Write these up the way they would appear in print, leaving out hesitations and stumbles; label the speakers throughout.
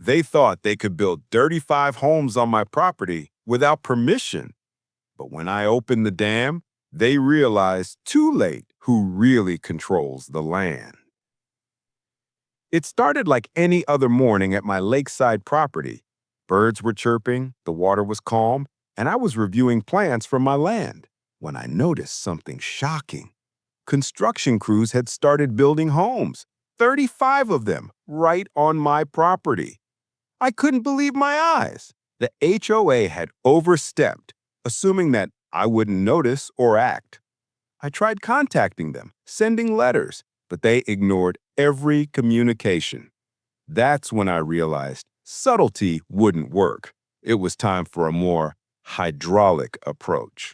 Speaker 1: They thought they could build 35 homes on my property without permission. But when I opened the dam, they realized too late who really controls the land. It started like any other morning at my lakeside property. Birds were chirping, the water was calm, and I was reviewing plans for my land when I noticed something shocking. Construction crews had started building homes, 35 of them, right on my property. I couldn't believe my eyes. The HOA had overstepped, assuming that I wouldn't notice or act. I tried contacting them, sending letters, but they ignored every communication. That's when I realized subtlety wouldn't work. It was time for a more hydraulic approach.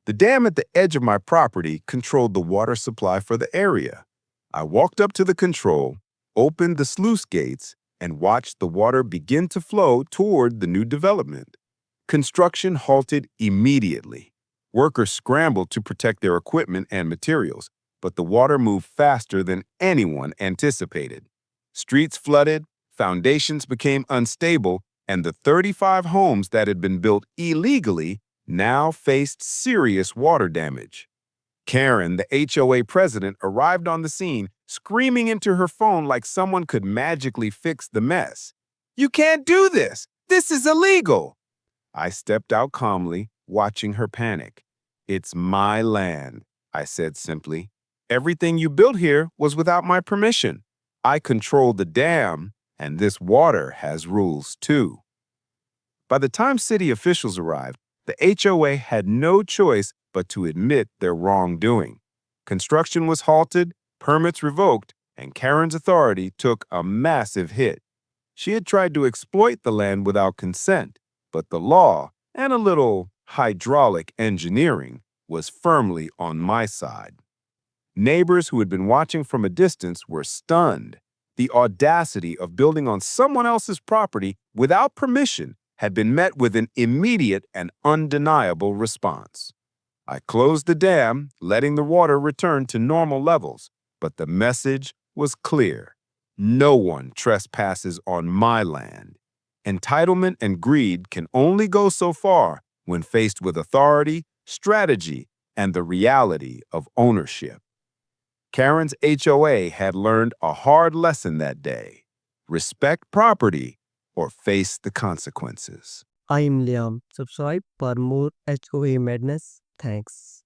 Speaker 1: The dam at the edge of my property controlled the water supply for the area. I walked up to the control, opened the sluice gates, and watched the water begin to flow toward the new development. Construction halted immediately. Workers scrambled to protect their equipment and materials, but the water moved faster than anyone anticipated. Streets flooded, foundations became unstable, and the 35 homes that had been built illegally now faced serious water damage. Karen, the HOA president, arrived on the scene, screaming into her phone like someone could magically fix the mess. "You can't do this! This is illegal!" I stepped out calmly, watching her panic. "It's my land," I said simply. "Everything you built here was without my permission. I control the dam, and this water has rules too." By the time city officials arrived, the HOA had no choice but to admit their wrongdoing. Construction was halted, permits revoked, and Karen's authority took a massive hit. She had tried to exploit the land without consent, but the law and a little hydraulic engineering was firmly on my side. Neighbors who had been watching from a distance were stunned. The audacity of building on someone else's property without permission had been met with an immediate and undeniable response. I closed the dam, letting the water return to normal levels, but the message was clear. No one trespasses on my land. Entitlement and greed can only go so far when faced with authority, strategy, and the reality of ownership. Karen's HOA had learned a hard lesson that day. Respect property or face the consequences.
Speaker 2: I am Liam. Subscribe for more HOA madness. Thanks.